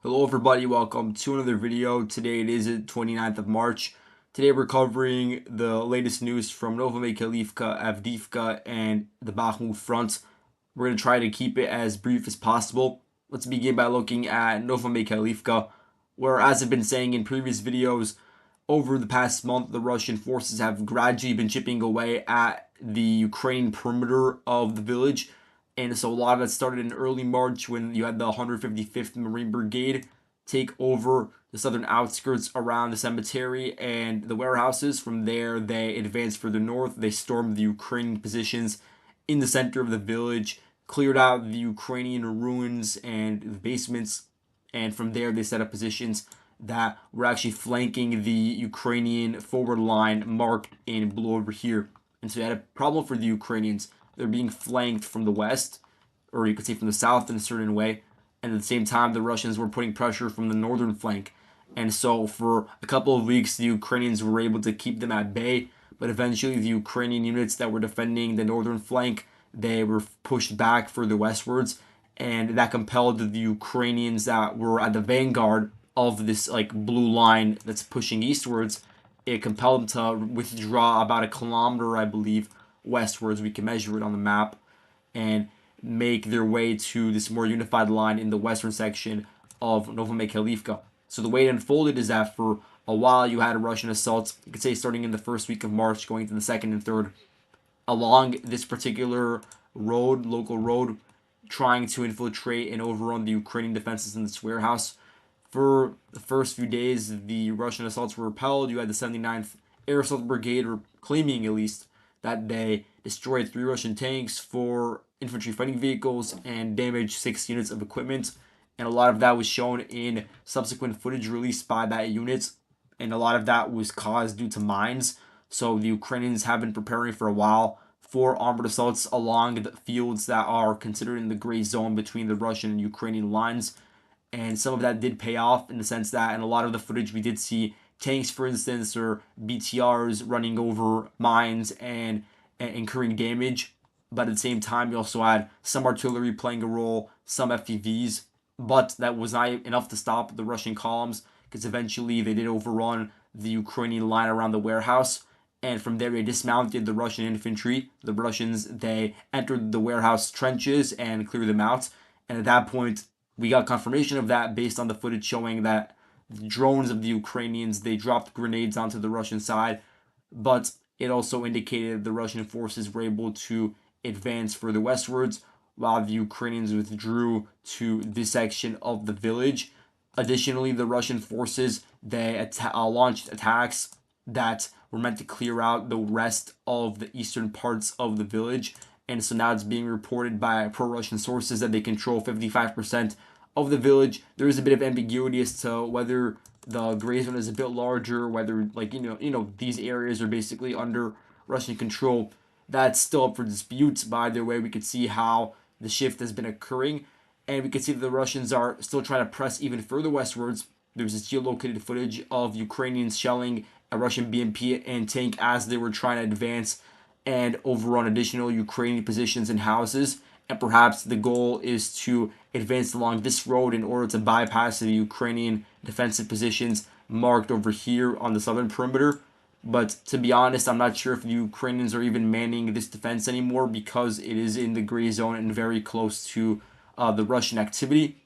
Hello everybody, welcome to another video. Today it is the 29th of March. Today we're covering the latest news from Novomykhailivka, Avdiivka, and the Bakhmut front. We're going to try to keep it as brief as possible. Let's begin by looking at Novomykhailivka, where, as I've been saying in previous videos, over the past month the Russian forces have gradually been chipping away at the Ukrainian perimeter of the village. And so a lot of it started in early March when you had the 155th Marine Brigade take over the southern outskirts around the cemetery and the warehouses. From there, they advanced further north. They stormed the Ukrainian positions in the center of the village, cleared out the Ukrainian ruins and the basements, and from there they set up positions that were actually flanking the Ukrainian forward line marked in blue over here. And so you had a problem for the Ukrainians. They're being flanked from the west, or you could say from the south in a certain way, and at the same time the Russians were putting pressure from the northern flank. And so for a couple of weeks the Ukrainians were able to keep them at bay, but eventually the Ukrainian units that were defending the northern flank, they were pushed back further westwards, and that compelled the Ukrainians that were at the vanguard of this blue line that's pushing eastwards. It compelled them to withdraw about a kilometer, I believe, westwards. We can measure it on the map, and make their way to this more unified line in the western section of Novomykhailivka. So the way it unfolded is that for a while you had a Russian assault, you could say starting in the first week of March, going to the second and third, along this particular road, local road, trying to infiltrate and overrun the Ukrainian defenses in this warehouse. For the first few days, the Russian assaults were repelled. You had the 79th Air Assault Brigade, or claiming at least that they destroyed 3 Russian tanks, 4 infantry fighting vehicles, and damaged 6 units of equipment. And a lot of that was shown in subsequent footage released by that unit, and a lot of that was caused due to mines. So the Ukrainians have been preparing for a while for armored assaults along the fields that are considered in the gray zone between the Russian and Ukrainian lines. And some of that did pay off in the sense that in a lot of the footage we did see tanks, for instance, or BTRs running over mines and incurring damage. But at the same time, you also had some artillery playing a role, some FPVs, but that was not enough to stop the Russian columns, because eventually they did overrun the Ukrainian line around the warehouse. And from there, they dismounted the Russian infantry. The Russians, they entered the warehouse trenches and cleared them out. And at that point, we got confirmation of that based on the footage showing that the drones of the Ukrainians, they dropped grenades onto the Russian side, but it also indicated the Russian forces were able to advance further westwards while the Ukrainians withdrew to this section of the village. Additionally, the Russian forces, they launched attacks that were meant to clear out the rest of the eastern parts of the village. And so now it's being reported by pro-Russian sources that they control 55% of the village. There is a bit of ambiguity as to whether the gray zone is a bit larger, whether these areas are basically under Russian control. That's still up for dispute. By either way, we could see how the shift has been occurring, and we can see that the Russians are still trying to press even further westwards. There's this geolocated footage of Ukrainians shelling a Russian BMP and tank as they were trying to advance and overrun additional Ukrainian positions and houses. And perhaps the goal is to advance along this road in order to bypass the Ukrainian defensive positions marked over here on the southern perimeter. But to be honest, I'm not sure if the Ukrainians are even manning this defense anymore, because it is in the gray zone and very close to the Russian activity.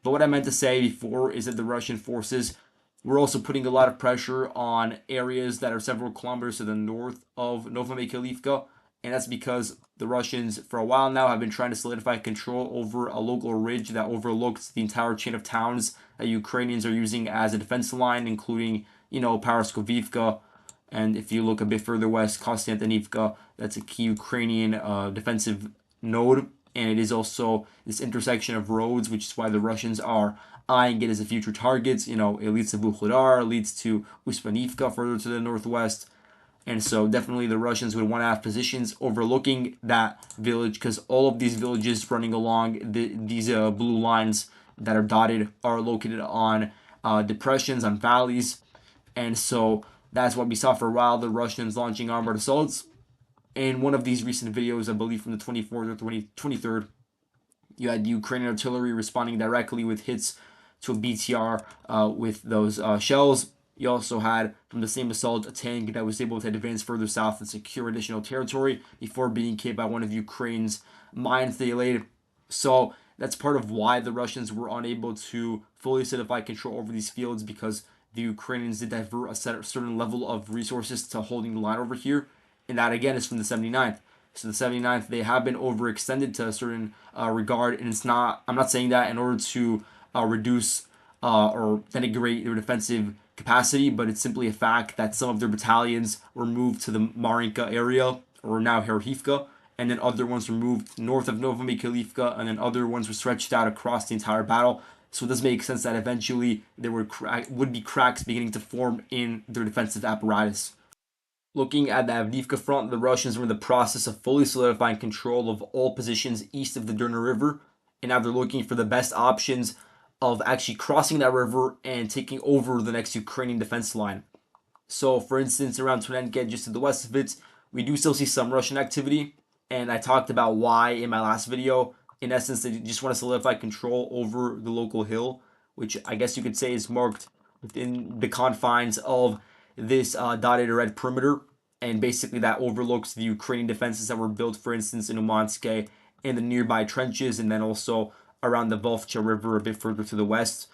But what I meant to say before is that the Russian forces were also putting a lot of pressure on areas that are several kilometers to the north of Novomykhailivka, and that's because the Russians, for a while now, have been trying to solidify control over a local ridge that overlooks the entire chain of towns that Ukrainians are using as a defense line, including, Paraskovivka, and if you look a bit further west, Kostiantynivka, that's a key Ukrainian defensive node, and it is also this intersection of roads, which is why the Russians are eyeing it as a future target. It leads to Vuhledar, leads to Ivanivske further to the northwest. And so definitely the Russians would want to have positions overlooking that village, because all of these villages running along these blue lines that are dotted are located on depressions, on valleys. And so that's what we saw for a while, the Russians launching armored assaults. In one of these recent videos, I believe from the 24th or 23rd, you had Ukrainian artillery responding directly with hits to a BTR with those shells. You also had, from the same assault, a tank that was able to advance further south and secure additional territory before being hit by one of Ukraine's mines they laid. So that's part of why the Russians were unable to fully solidify control over these fields, because the Ukrainians did divert a certain level of resources to holding the line over here. And that, again, is from the 79th. So the 79th, they have been overextended to a certain regard. And I'm not saying that in order to reduce or denigrate their defensive capacity, but it's simply a fact that some of their battalions were moved to the Marinka area, or now Avdiivka, and then other ones were moved north of Novomykhailivka, and then other ones were stretched out across the entire battle. So it does make sense that eventually there would be cracks beginning to form in their defensive apparatus. Looking at the Avdiivka front, the Russians were in the process of fully solidifying control of all positions east of the Drina River, and now they're looking for the best options of actually crossing that river and taking over the next Ukrainian defense line. So, for instance, around Tonenka, just to the west of it, we do still see some Russian activity, and I talked about why in my last video. In essence, they just want to solidify control over the local hill, which I guess you could say is marked within the confines of this dotted red perimeter, and basically that overlooks the Ukrainian defenses that were built, for instance, in Umanske and the nearby trenches, and then also around the Volkhcha River a bit further to the west.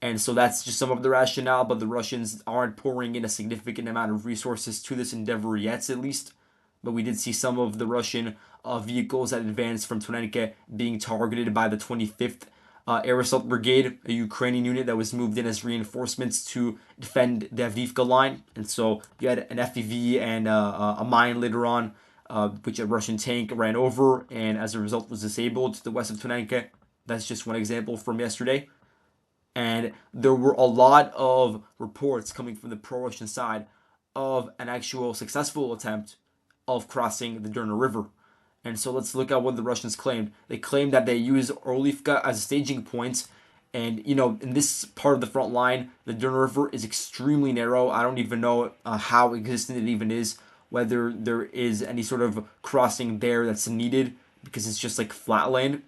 And so that's just some of the rationale, but the Russians aren't pouring in a significant amount of resources to this endeavor yet, at least. But we did see some of the Russian vehicles that advanced from Tonenka being targeted by the 25th Air Assault Brigade, a Ukrainian unit that was moved in as reinforcements to defend the Avdiivka line. And so you had an FPV and a mine later on, which a Russian tank ran over and as a result was disabled to the west of Tonenka. That's just one example from yesterday. And there were a lot of reports coming from the pro-Russian side of an actual successful attempt of crossing the Drina River. And so let's look at what the Russians claimed. They claimed that they used Orlivka as a staging point. And, in this part of the front line, the Drina River is extremely narrow. I don't even know how existent it even is, whether there is any sort of crossing there that's needed, because it's just like flat land.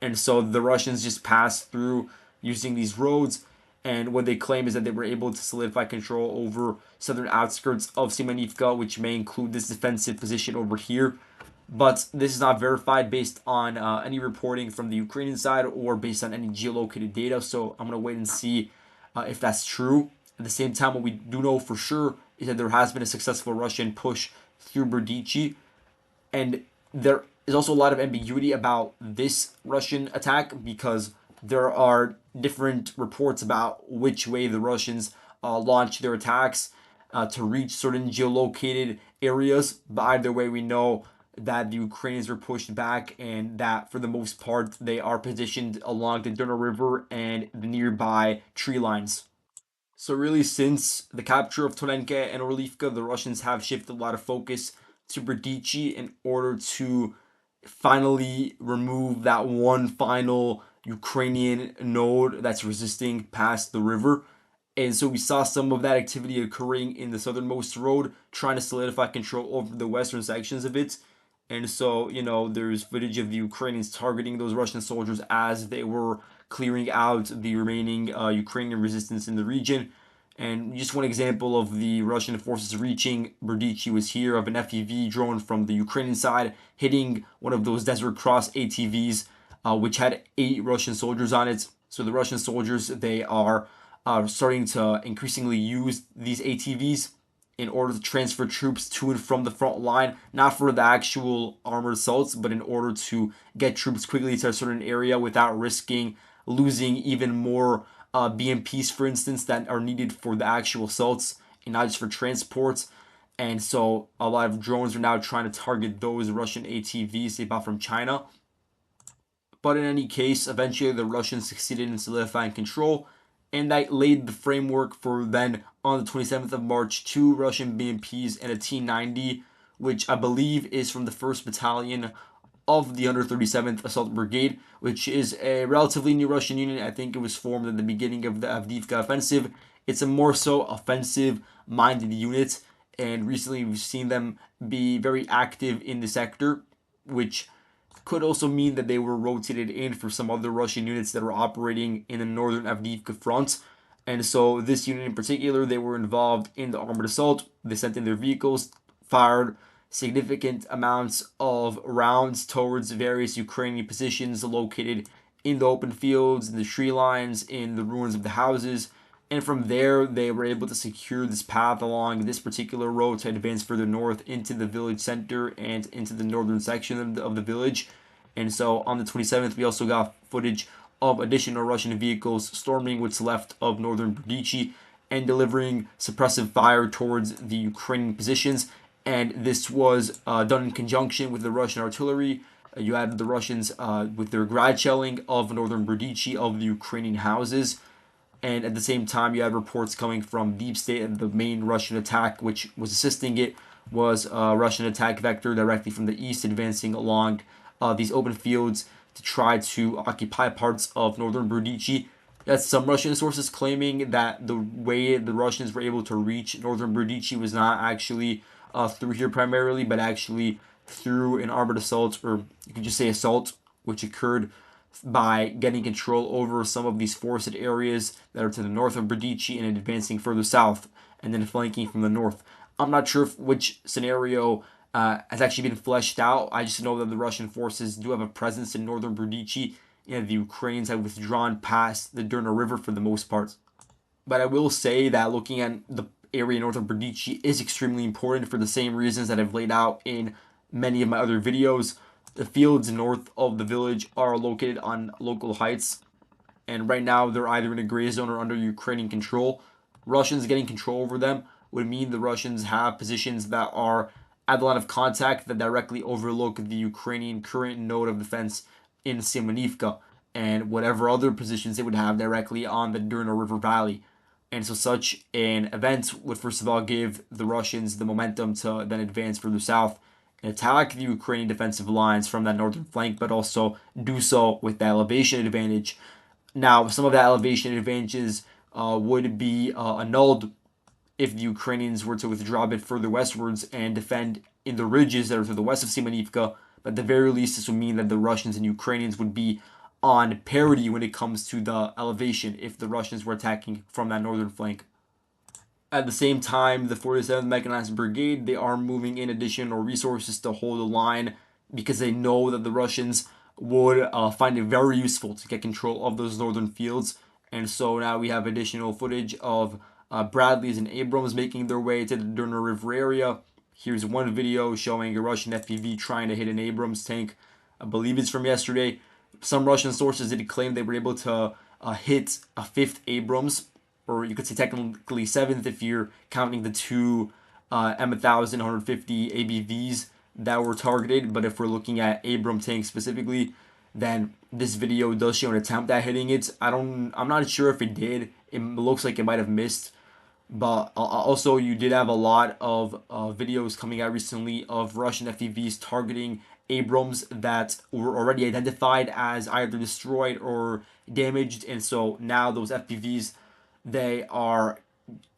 And so the Russians just passed through using these roads, and what they claim is that they were able to solidify control over southern outskirts of Ivanivske, which may include this defensive position over here. But this is not verified based on any reporting from the Ukrainian side or based on any geolocated data, so I'm going to wait and see if that's true. At the same time, what we do know for sure is that there has been a successful Russian push through Berdychi, and there is also a lot of ambiguity about this Russian attack, because there are different reports about which way the Russians launch their attacks to reach certain geolocated areas. But either way, we know that the Ukrainians were pushed back, and that for the most part they are positioned along the Drina River and the nearby tree lines. So really, since the capture of Tonenka and Orlivka, the Russians have shifted a lot of focus to Berdychi in order to finally remove that one final Ukrainian node that's resisting past the river. And so we saw some of that activity occurring in the southernmost road, trying to solidify control over the western sections of it. And so, there's footage of the Ukrainians targeting those Russian soldiers as they were clearing out the remaining Ukrainian resistance in the region. And just one example of the Russian forces reaching Berdychi was here, of an FPV drone from the Ukrainian side hitting one of those Desert Cross ATVs, which had 8 Russian soldiers on it. So the Russian soldiers, they are starting to increasingly use these ATVs in order to transfer troops to and from the front line, not for the actual armored assaults, but in order to get troops quickly to a certain area without risking losing even more BMPs, for instance, that are needed for the actual assaults and not just for transports. And so a lot of drones are now trying to target those Russian ATVs they bought from China. But in any case, eventually the Russians succeeded in solidifying control, and that laid the framework for then, on the 27th of March, 2 Russian BMPs and a T-90, which I believe is from the 1st Battalion of the 137th Assault Brigade, which is a relatively new Russian unit. I think it was formed at the beginning of the Avdiivka offensive. It's a more so offensive-minded unit, and recently we've seen them be very active in the sector, which Could also mean that they were rotated in for some other Russian units that were operating in the northern Avdiivka front. And so this unit in particular, they were involved in the armored assault. They sent in their vehicles, fired significant amounts of rounds towards various Ukrainian positions located in the open fields, in the tree lines, in the ruins of the houses. And from there, they were able to secure this path along this particular road to advance further north into the village center and into the northern section of the village. And so on the 27th, we also got footage of additional Russian vehicles storming what's left of northern Berdychi and delivering suppressive fire towards the Ukrainian positions. And this was done in conjunction with the Russian artillery. You had the Russians with their grad shelling of northern Berdychi, of the Ukrainian houses. And at the same time, you had reports coming from Deep State, and the main Russian attack, which was assisting it, was a Russian attack vector directly from the east, advancing along these open fields to try to occupy parts of northern Berdychi. That's some Russian sources claiming that the way the Russians were able to reach northern Berdychi was not actually through here primarily, but actually through an armored assault, or you could just say assault, which occurred by getting control over some of these forested areas that are to the north of Berdychi and advancing further south and then flanking from the north. I'm not sure which scenario has actually been fleshed out. I just know that the Russian forces do have a presence in northern Berdychi, and the Ukrainians have withdrawn past the Durna River for the most part. But I will say that looking at the area north of Berdychi is extremely important for the same reasons that I've laid out in many of my other videos. The fields north of the village are located on local heights, and right now they're either in a gray zone or under Ukrainian control. Russians getting control over them would mean the Russians have positions that are at the line of contact that directly overlook the Ukrainian current node of defense in Ivanivske and whatever other positions they would have directly on the Durna River Valley. And so such an event would first of all give the Russians the momentum to then advance further south and attack the Ukrainian defensive lines from that northern flank, but also do so with the elevation advantage. Now, some of that elevation advantages would be annulled if the Ukrainians were to withdraw a bit further westwards and defend in the ridges that are to the west of Simonivka. But at the very least, this would mean that the Russians and Ukrainians would be on parity when it comes to the elevation if the Russians were attacking from that northern flank. At the same time, the 47th Mechanized Brigade, they are moving in additional resources to hold the line because they know that the Russians would find it very useful to get control of those northern fields. And so now we have additional footage of Bradleys and Abrams making their way to the Durna River area. Here's one video showing a Russian FPV trying to hit an Abrams tank. I believe it's from yesterday. Some Russian sources did claim they were able to hit a fifth Abrams, or you could say technically seventh if you're counting the two M1000 150 ABVs that were targeted. But if we're looking at Abram tanks specifically, then this video does show an attempt at hitting it. I'm not sure if it did. It looks like it might have missed. But also, you did have a lot of videos coming out recently of Russian FPVs targeting Abrams that were already identified as either destroyed or damaged. And so now those FPVs, they are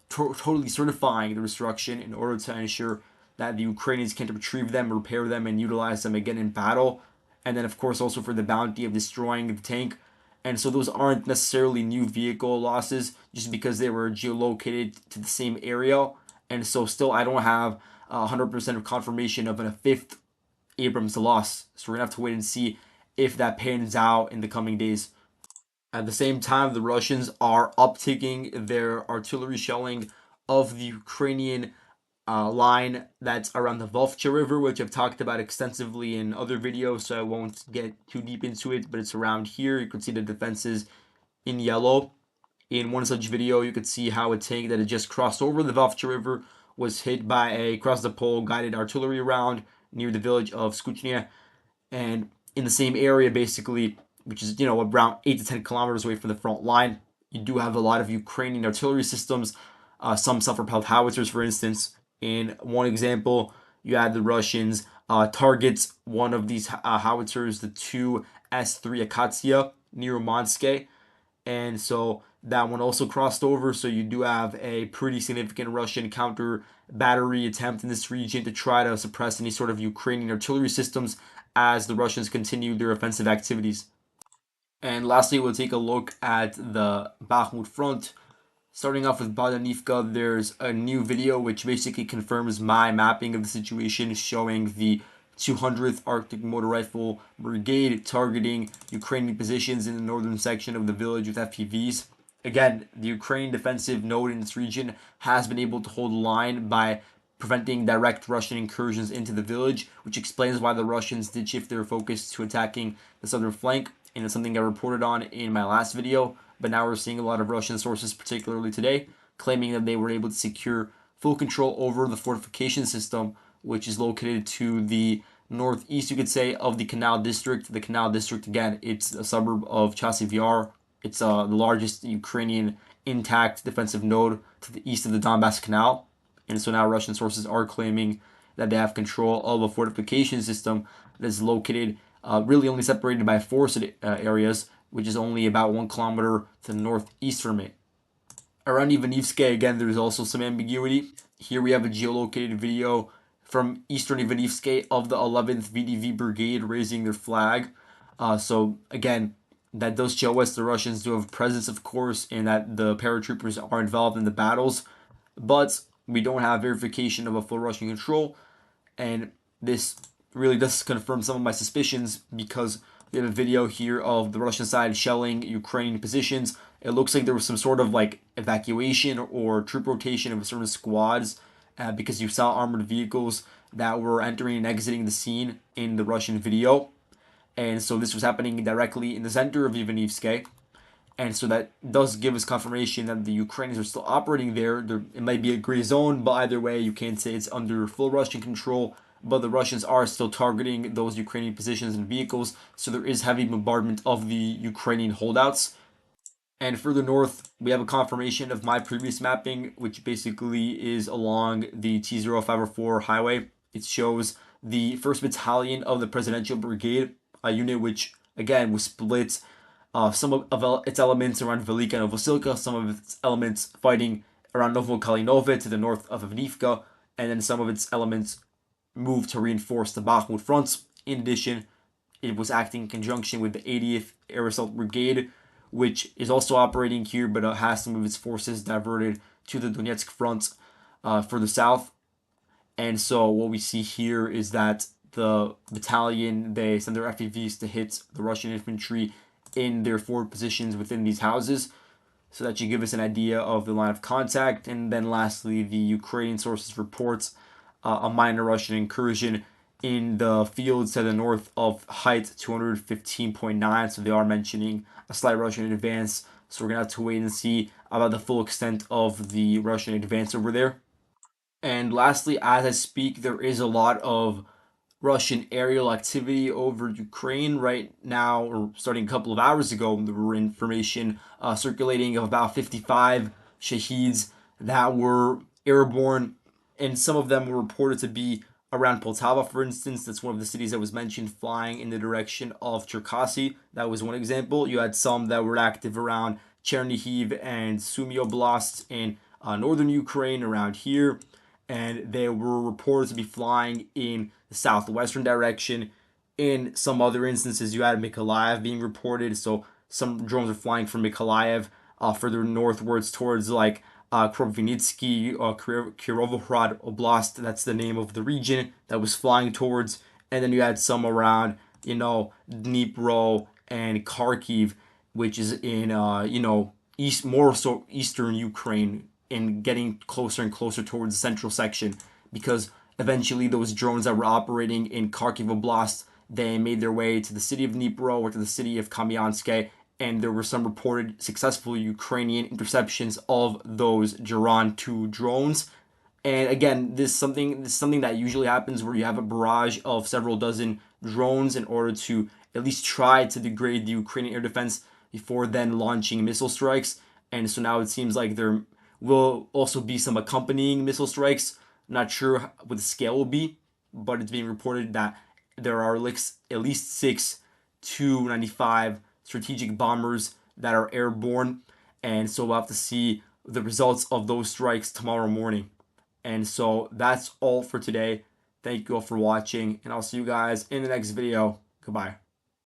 totally certifying the destruction in order to ensure that the Ukrainians can retrieve them, repair them, and utilize them again in battle. And then, of course, also for the bounty of destroying the tank. And so those aren't necessarily new vehicle losses just because they were geolocated to the same area. And so still I don't have 100% of confirmation of a fifth Abrams loss. So we're going to have to wait and see if that pans out in the coming days. At the same time, the Russians are uptaking their artillery shelling of the Ukrainian line that's around the Volkhcha River, which I've talked about extensively in other videos, so I won't get too deep into it, but it's around here. You can see the defenses in yellow. In one such video, you could see how a tank that had just crossed over the Volkhcha River was hit by a cross-the-pole guided artillery round near the village of Skuchnia, and in the same area, basically, which is, around 8 to 10 kilometers away from the front line, you do have a lot of Ukrainian artillery systems, some self-propelled howitzers, for instance. In one example, you had the Russians target one of these howitzers, the 2 S3 Akatsiya near Umanske. And so That one also crossed over, so you do have a pretty significant Russian counter battery attempt in this region to try to suppress any sort of Ukrainian artillery systems as the Russians continue their offensive activities. And lastly, we'll take a look at the Bakhmut front. Starting off with Avdiivka, there's a new video which basically confirms my mapping of the situation, showing the 200th Arctic Motor Rifle Brigade targeting Ukrainian positions in the northern section of the village with FPVs. Again, the Ukrainian defensive node in this region has been able to hold the line by preventing direct Russian incursions into the village, which explains why the Russians did shift their focus to attacking the southern flank. And it's something I reported on in my last video. But now we're seeing a lot of Russian sources, particularly today, claiming that they were able to secure full control over the fortification system, which is located to the northeast, you could say, of the Canal District. The Canal District, again, it's a suburb of Chasiv Yar. It's the largest Ukrainian intact defensive node to the east of the Donbass Canal. And so now Russian sources are claiming that they have control of a fortification system that is located really only separated by forested areas, which is only about 1 kilometer to the northeast from it. Around Ivanivske, again, there's also some ambiguity. Here we have a geolocated video from eastern Ivanivske of the 11th VDV Brigade raising their flag. So again, that does show us the Russians do have presence, of course, and that the paratroopers are involved in the battles. But we don't have verification of a full Russian control, and this really does confirm some of my suspicions because we have a video here of the Russian side shelling Ukrainian positions. It looks like there was some sort of like evacuation or troop rotation of certain squads because you saw armored vehicles that were entering and exiting the scene in the Russian video. And so this was happening directly in the center of Ivanivske. And so that does give us confirmation that the Ukrainians are still operating there. It might be a gray zone, but either way, you can't say it's under full Russian control. But the Russians are still targeting those Ukrainian positions and vehicles. So there is heavy bombardment of the Ukrainian holdouts. And further north, we have a confirmation of my previous mapping, which basically is along the T0504 highway. It shows the 1st Battalion of the Presidential Brigade, a unit which, again, was split. Some of its elements around Velika and Novosilka, some of its elements fighting around Novomykhailivka to the north of Avdiivka, and then some of its elements moved to reinforce the Bakhmut fronts. In addition, it was acting in conjunction with the 80th Air Assault Brigade, which is also operating here, but has some of its forces diverted to the Donetsk front further south. And so what we see here is that the battalion, they send their FPVs to hit the Russian infantry in their forward positions within these houses. So that should give us an idea of the line of contact. And then lastly, the Ukrainian sources reports a minor Russian incursion in the fields to the north of height 215.9. So they are mentioning a slight Russian advance. So we're going to have to wait and see about the full extent of the Russian advance over there. And lastly, as I speak, there is a lot of Russian aerial activity over Ukraine right now, or starting a couple of hours ago. There were information circulating of about 55 Shaheeds that were airborne, and some of them were reported to be around Poltava, for instance. That's one of the cities that was mentioned, flying in the direction of Cherkasy. That was one example. You had some that were active around Chernihiv and Sumy Oblast in northern Ukraine, around here. And they were reported to be flying in the southwestern direction. In some other instances, you had Mykolaiv being reported. So some drones are flying from Mykolaiv further northwards towards like Kropyvnytsky, Kirovohrad Oblast. That's the name of the region that was flying towards. And then you had some around, Dnipro and Kharkiv, which is in, more so eastern Ukraine, and getting closer and closer towards the central section, because eventually those drones that were operating in Kharkiv Oblast, they made their way to the city of Dnipro or to the city of Kamyanske, and there were some reported successful Ukrainian interceptions of those Geron 2 drones. And again, this is something that usually happens where you have a barrage of several dozen drones in order to at least try to degrade the Ukrainian air defense before then launching missile strikes. And so now it seems like there will also be some accompanying missile strikes. Not sure what the scale will be, but it's being reported that there are at least 6 Tu-95 strategic bombers that are airborne. And so we'll have to see the results of those strikes tomorrow morning. And so that's all for today. Thank you all for watching, and I'll see you guys in the next video. Goodbye.